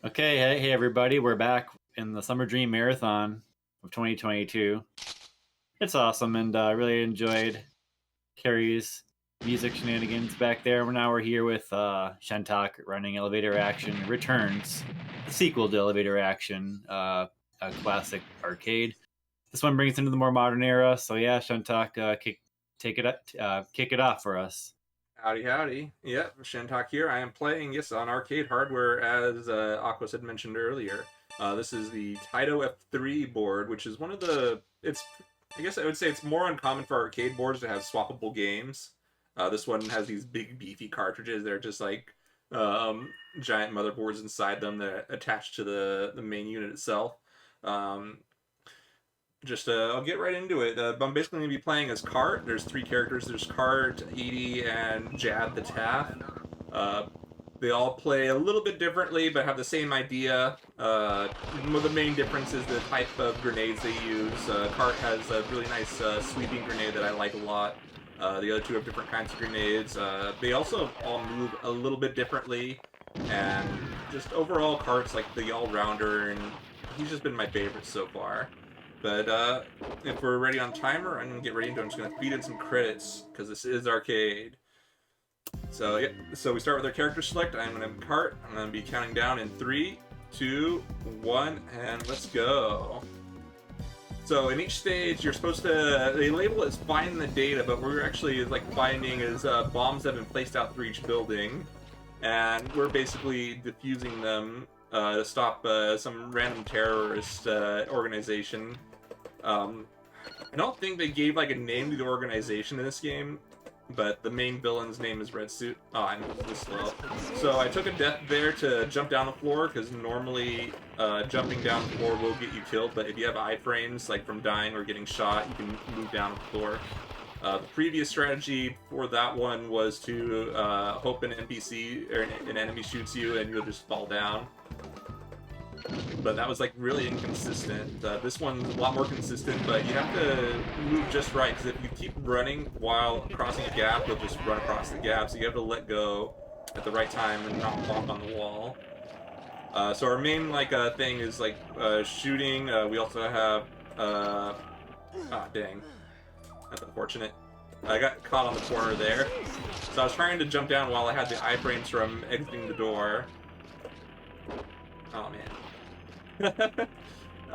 Okay, hey everybody, we're back in the Summer Dream Marathon of 2022. It's awesome, and I really enjoyed Carrie's music shenanigans back there. We're here with Shentok running Elevator Action Returns, the sequel to Elevator Action, a classic arcade. This one brings us into the more modern era, so yeah, Shentok, kick it off for us. Howdy, howdy. Yep, Shentok here. I am playing, yes, on arcade hardware, as Aquas had mentioned earlier. This is the Taito F3 board, which is one of the... I guess I would say it's more uncommon for arcade boards to have swappable games. This one has these big, beefy cartridges. They're just like giant motherboards inside them that are attached to the main unit itself. I'll get right into it. I'm basically going to be playing as Kart. There's three characters. There's Kart, Edie, and Jad the Taff. They all play a little bit differently, but have the same idea. The main difference is the type of grenades they use. Kart has a really nice sweeping grenade that I like a lot. The other two have different kinds of grenades. They also all move a little bit differently. And just overall, Kart's like the all-rounder, and he's just been my favorite so far. But if we're ready on timer, I'm going to get ready into it. I'm just going to feed in some credits, because this is arcade. So, yeah, so we start with our character select. I'm going to Kart. I'm going to be counting down in 3, 2, 1, and let's go. So in each stage, you're supposed to, they label it as find the data, but we're actually like finding is bombs that have been placed out through each building. And we're basically defusing them to stop some random terrorist organization. I don't think they gave like a name to the organization in this game, but the main villain's name is Red Suit. Oh, I'm this slow. So I took a death there to jump down the floor, because normally jumping down the floor will get you killed, but if you have iframes, like from dying or getting shot, you can move down the floor. The previous strategy for that one was to hope an NPC or an enemy shoots you and you'll just fall down. But that was like really inconsistent. This one's a lot more consistent, but you have to move just right, because if you keep running while crossing a gap, you'll just run across the gap, so you have to let go at the right time and not bump on the wall. So our main thing is like shooting. We also have dang. That's unfortunate. I got caught on the corner there. So I was trying to jump down while I had the iframes from exiting the door. Oh man.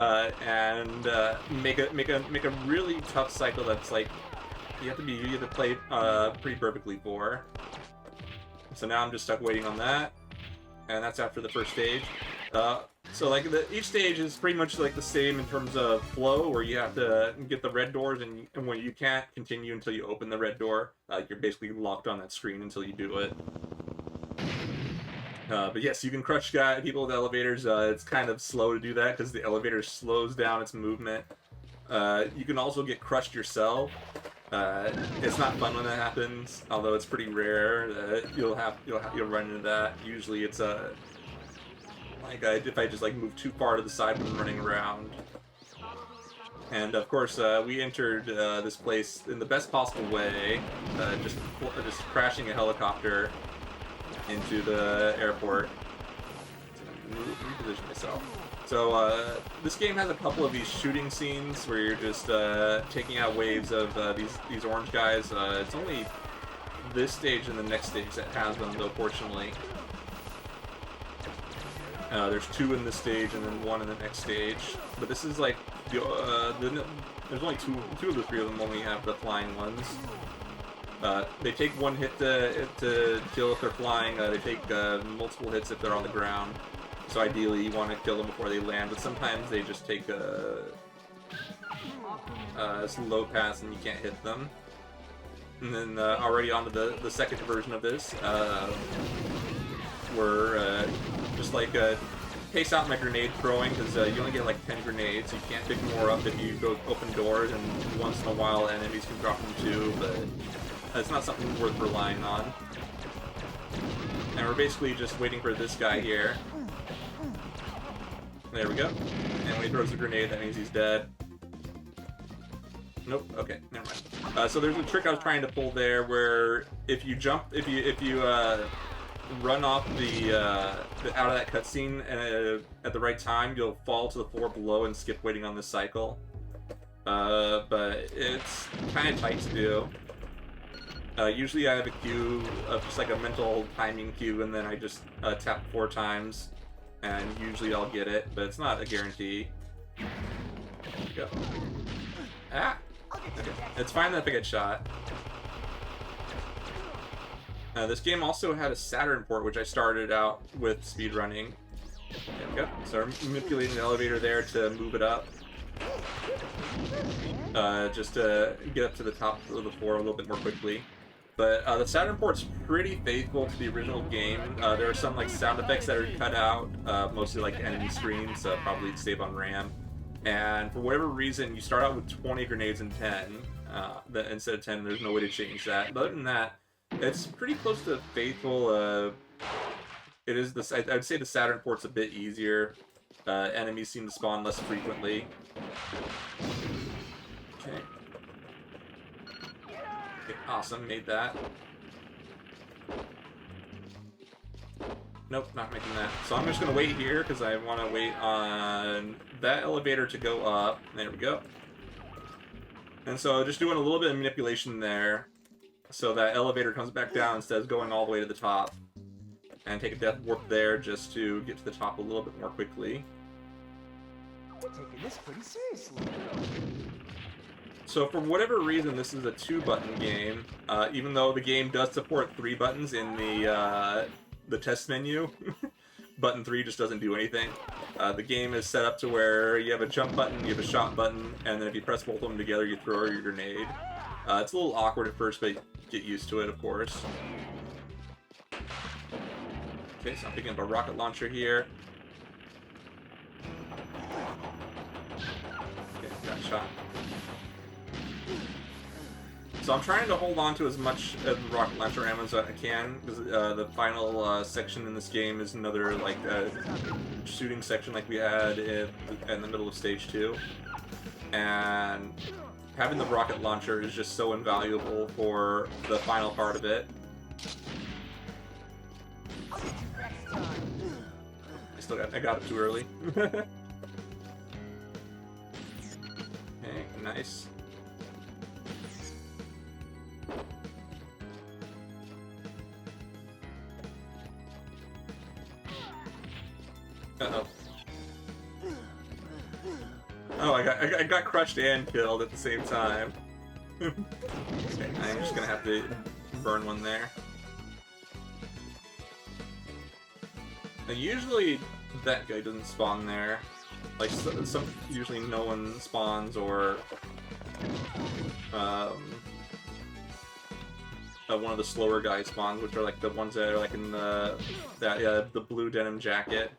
And make a really tough cycle that's like you have to play pretty perfectly for. So now I'm just stuck waiting on that, and that's after the first stage. So like each stage is pretty much like the same in terms of flow, where you have to get the red doors, and when you can't continue until you open the red door, you're basically locked on that screen until you do it. But yes, you can crush people with elevators. It's kind of slow to do that because the elevator slows down its movement. You can also get crushed yourself. It's not fun when that happens, although it's pretty rare. You'll run into that. Usually it's if I just like move too far to the side when I'm running around. And of course, we entered this place in the best possible way, just crashing a helicopter into the airport. Reposition myself. So this game has a couple of these shooting scenes where you're just taking out waves of these orange guys. It's only this stage and the next stage that has them, though, fortunately. There's 2 in this stage and then 1 in the next stage. But this is like there's only two of the 3 of them only have the flying ones. They take 1 hit to kill if they're flying. They take multiple hits if they're on the ground. So ideally, you want to kill them before they land. But sometimes they just take a slow pass and you can't hit them. And then already onto the second version of this, we're just like pace out my grenade throwing, because you only get like 10 grenades. You can't pick more up if you go open doors, and once in a while enemies can drop them too, but it's not something worth relying on. And we're basically just waiting for this guy here. There we go. And when he throws a grenade, that means he's dead. Nope. Okay, never mind. So there's a trick I was trying to pull there, where if you jump, if you run off the out of that cutscene at the right time, you'll fall to the floor below and skip waiting on this cycle. But it's kind of tight to do. Usually I have a cue of just like a mental timing cue, and then I just tap 4 times, and usually I'll get it, but it's not a guarantee. There we go. Ah! Okay. It's fine if I get shot. This game also had a Saturn port, which I started out with speedrunning. There we go. So I'm manipulating the elevator there to move it up. Just to get up to the top of the floor a little bit more quickly. But the Saturn port's pretty faithful to the original game. There are some like sound effects that are cut out, mostly like enemy screams, probably to save on RAM. And for whatever reason, you start out with 20 grenades and 10 instead of 10. There's no way to change that. But other than that, it's pretty close to faithful. It is the I'd say the Saturn port's a bit easier. Enemies seem to spawn less frequently. Okay. Okay, awesome, made that. Nope, not making that. So I'm just gonna wait here because I want to wait on that elevator to go up. There we go. And so just doing a little bit of manipulation there, so that elevator comes back down instead of going all the way to the top. And take a death warp there just to get to the top a little bit more quickly. We're taking this pretty seriously. So for whatever reason, this is a 2-button game, even though the game does support 3 buttons in the test menu. Button 3 just doesn't do anything. The game is set up to where you have a jump button, you have a shot button, and then if you press both of them together, you throw your grenade. It's a little awkward at first, but get used to it, of course. Okay, so I'm picking up a rocket launcher here. Okay, got shot. So I'm trying to hold on to as much of the rocket launcher ammo as I can, because the final section in this game is another like shooting section like we had in the middle of stage 2, and having the rocket launcher is just so invaluable for the final part of it. I got it too early. Okay, nice. Uh-oh. Oh, I got crushed and killed at the same time. Okay, I'm just gonna have to burn one there. Now, usually that guy doesn't spawn there. Like usually no one spawns, or one of the slower guys spawns, which are like the ones that are like in the blue denim jacket.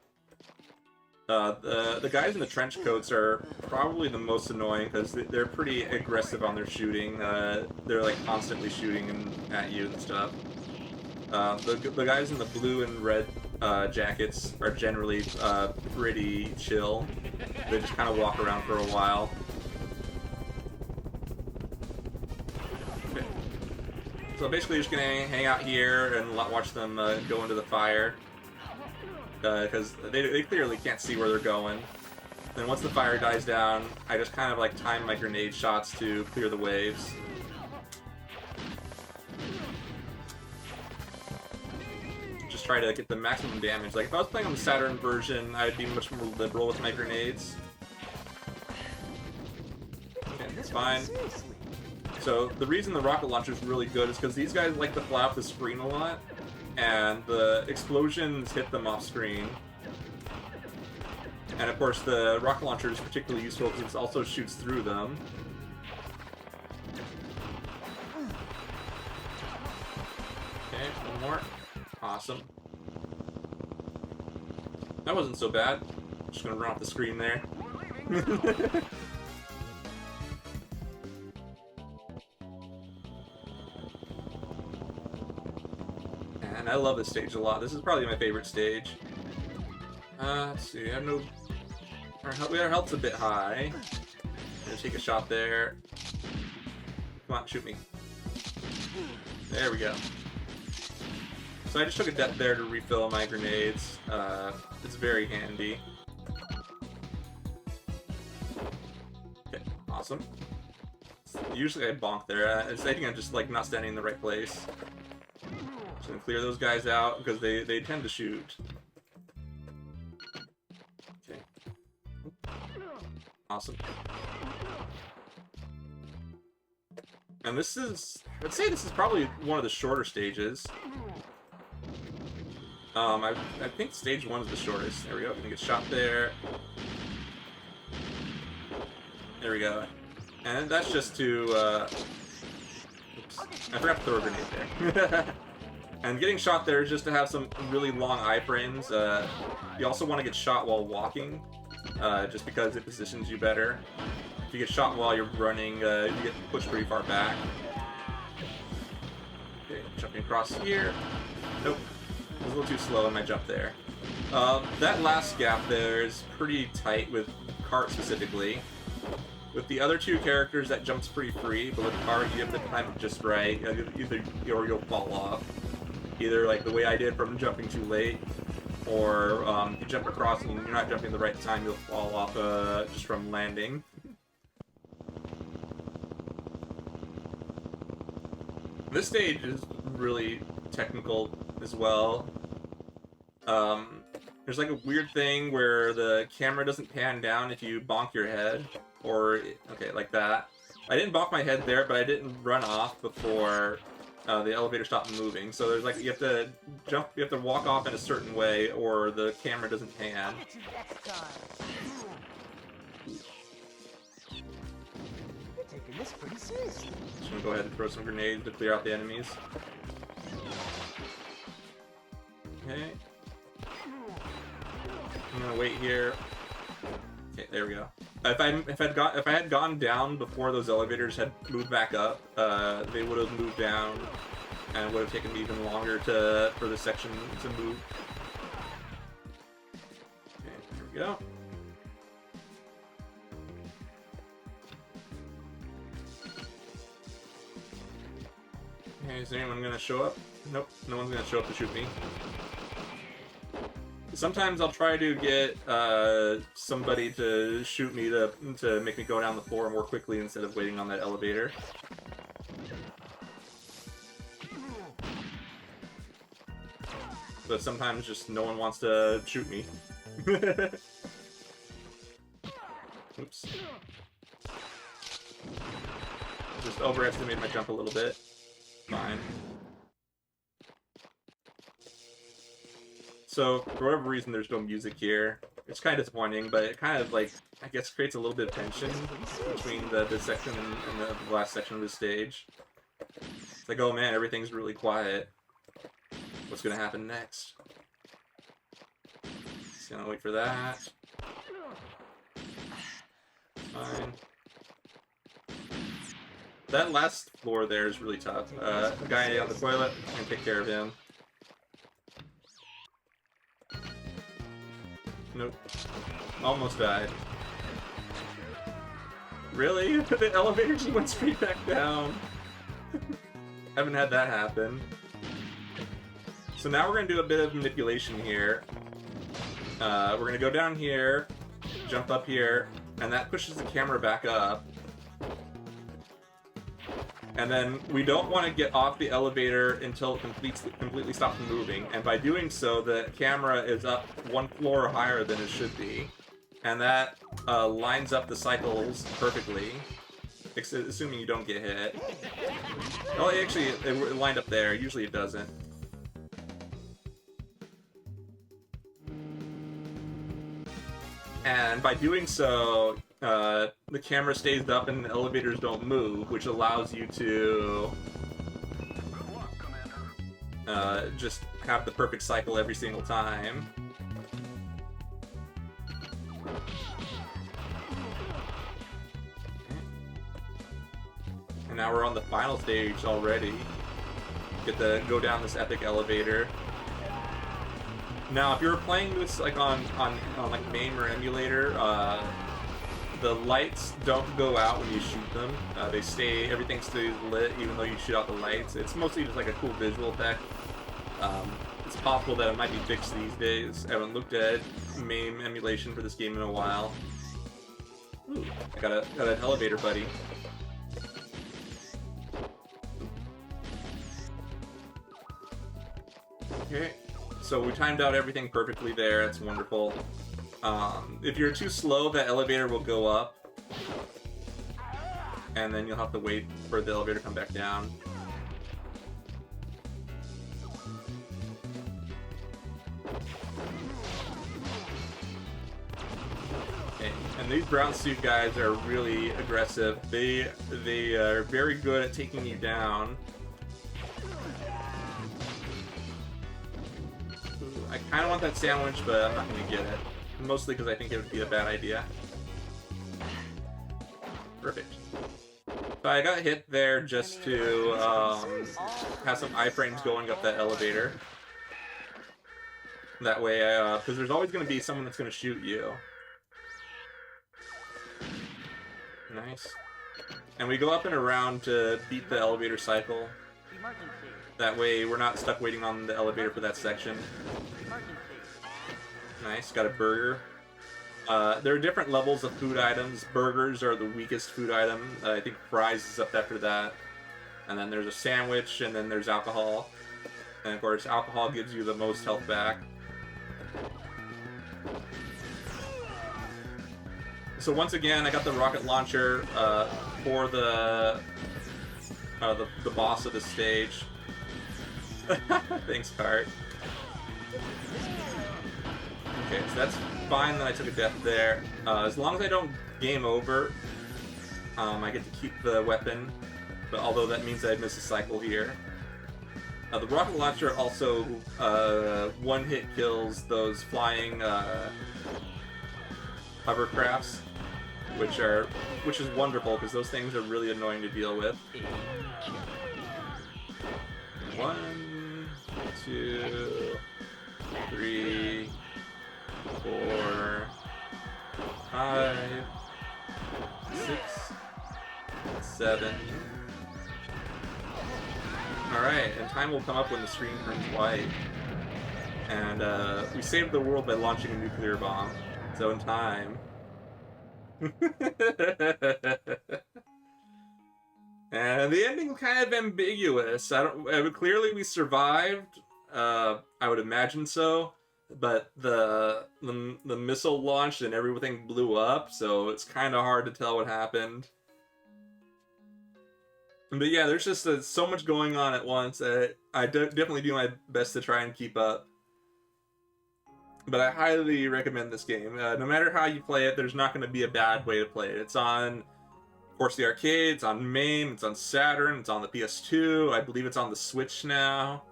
The guys in the trench coats are probably the most annoying because they're pretty aggressive on their shooting. They're like constantly shooting at you and stuff. The guys in the blue and red jackets are generally pretty chill. They just kind of walk around for a while. Okay. So basically just gonna hang out here and watch them go into the fire. Because they clearly can't see where they're going. Then once the fire dies down, I just kind of like time my grenade shots to clear the waves. Just try to get the maximum damage. Like if I was playing on the Saturn version, I'd be much more liberal with my grenades. Okay, that's fine. So the reason the rocket launcher is really good is because these guys like to fly off the screen a lot, and the explosions hit them off screen. And of course the rocket launcher is particularly useful because it also shoots through them. Okay, one more. Awesome. That wasn't so bad. Just gonna run off the screen there. And I love this stage a lot. This is probably my favorite stage. Let's see, I have no... Our health's a bit high. I'm gonna take a shot there. Come on, shoot me. There we go. So I just took a death there to refill my grenades. It's very handy. Okay, awesome. Usually I bonk there. I think I'm just like not standing in the right place. Just gonna clear those guys out because they tend to shoot. Okay. Awesome. And this is, I'd say this is probably one of the shorter stages. I think stage 1 is the shortest. There we go. Gonna get shot there. There we go. And that's just to, oops. I forgot to throw a grenade there. And getting shot there is just to have some really long iframes. You also want to get shot while walking, just because it positions you better. If you get shot while you're running, you get pushed pretty far back. Okay, jumping across here. Nope. I was a little too slow in my jump there. That last gap there is pretty tight with Kart specifically. With the other two characters, that jumps pretty free, but with Kart, you have to time it just right, either or you'll fall off. Either like the way I did from jumping too late, or you jump across and you're not jumping the right time, you'll fall off just from landing. This stage is really technical as well. There's like a weird thing where the camera doesn't pan down if you bonk your head, or okay, like that. I didn't bonk my head there, but I didn't run off before the elevator stopped moving. So there's like you have to jump, you have to walk off in a certain way, or the camera doesn't pan. You're taking this pretty seriously. Just gonna go ahead and throw some grenades to clear out the enemies. Okay. I'm gonna wait here. Okay, there we go. If I had gone down before those elevators had moved back up, they would have moved down, and it would have taken me even longer for this section to move. Okay, here we go. Okay, is anyone gonna show up? Nope, no one's gonna show up to shoot me. Sometimes I'll try to get somebody to shoot me to make me go down the floor more quickly instead of waiting on that elevator. But sometimes just no one wants to shoot me. Oops. Just overestimated my jump a little bit. Fine. So, for whatever reason, there's no music here. It's kind of disappointing, but it kind of, like, I guess creates a little bit of tension between this section and the last section of the stage. It's like, oh man, everything's really quiet. What's gonna happen next? Just gonna wait for that. Fine. That last floor there is really tough. The guy on the toilet, I can take care of him. Nope. Almost died. Really? The elevator just went straight back down. Haven't had that happen. So now we're going to do a bit of manipulation here. We're going to go down here, jump up here, and that pushes the camera back up. And then we don't want to get off the elevator until it completely stops moving. And by doing so, the camera is up one floor higher than it should be. And that lines up the cycles perfectly. Assuming you don't get hit. Oh, actually, it lined up there. Usually it doesn't. And by doing so, the camera stays up and the elevators don't move, which allows you to just have the perfect cycle every single time. And now we're on the final stage already. Get to go down this epic elevator. Now, if you're playing this like on like MAME or emulator, the lights don't go out when you shoot them. Everything stays lit even though you shoot out the lights. It's mostly just like a cool visual effect. It's possible that it might be fixed these days. I haven't looked at MAME emulation for this game in a while. Ooh, I got an elevator buddy. Okay, so we timed out everything perfectly there. That's wonderful. If you're too slow, that elevator will go up, and then you'll have to wait for the elevator to come back down. Okay, and these brown suit guys are really aggressive. They are very good at taking you down. I kind of want that sandwich, but I'm not going to get it. Mostly because I think it would be a bad idea. Perfect. So I got hit there just to have some iframes going up that elevator. That way, because there's always going to be someone that's going to shoot you. Nice. And we go up and around to beat the elevator cycle. That way, we're not stuck waiting on the elevator for that section. Nice, got a burger. There are different levels of food items. Burgers are the weakest food item. I think fries is up after that. And then there's a sandwich, and then there's alcohol. And of course, alcohol gives you the most health back. So once again, I got the rocket launcher for the boss of the stage. Thanks, Kart. Okay, so that's fine that I took a death there. As long as I don't game over, I get to keep the weapon, but although that means I miss a cycle here. The rocket launcher also one-hit kills those flying hovercrafts, which is wonderful because those things are really annoying to deal with. 1, 2, 3, 4, 5, 6, 7. Alright, and time will come up when the screen turns white. And we saved the world by launching a nuclear bomb. So in time. And the ending's kind of ambiguous. Clearly we survived. I would imagine so. But the missile launched and everything blew up, so it's kind of hard to tell what happened. But yeah, there's just so much going on at once. I definitely do my best to try and keep up. But I highly recommend this game. No matter how you play it, there's not going to be a bad way to play it. It's on, of course, the arcade, it's on MAME, it's on Saturn, it's on the PS2. I believe it's on the Switch now.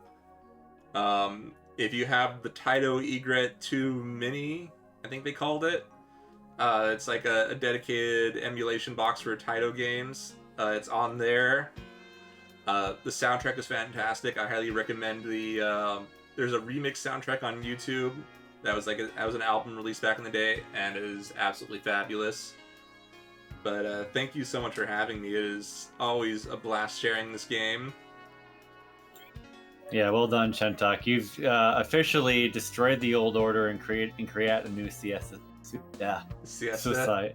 If you have the Taito Egret 2 Mini, I think they called it. It's like a dedicated emulation box for Taito games. It's on there. The soundtrack is fantastic. I highly recommend the... there's a remix soundtrack on YouTube. That was an album released back in the day, and it is absolutely fabulous. But thank you so much for having me. It is always a blast sharing this game. Yeah, well done, Shentok. You've officially destroyed the old order and create a new siesta. Society.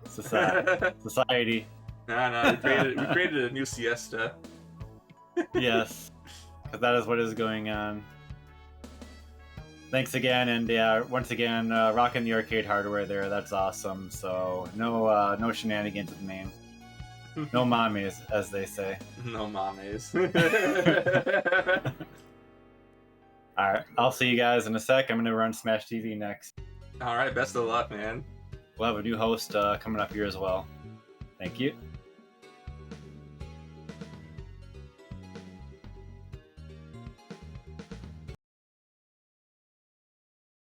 No, we created a new siesta. Yes, because that is what is going on. Thanks again, and yeah, once again, rocking the arcade hardware there. That's awesome. So no shenanigans with MAME. No mommies, as they say. No mommies. All right, I'll see you guys in a sec. I'm gonna run Smash TV next. All right, best of luck, man. We'll have a new host coming up here as well. Thank you.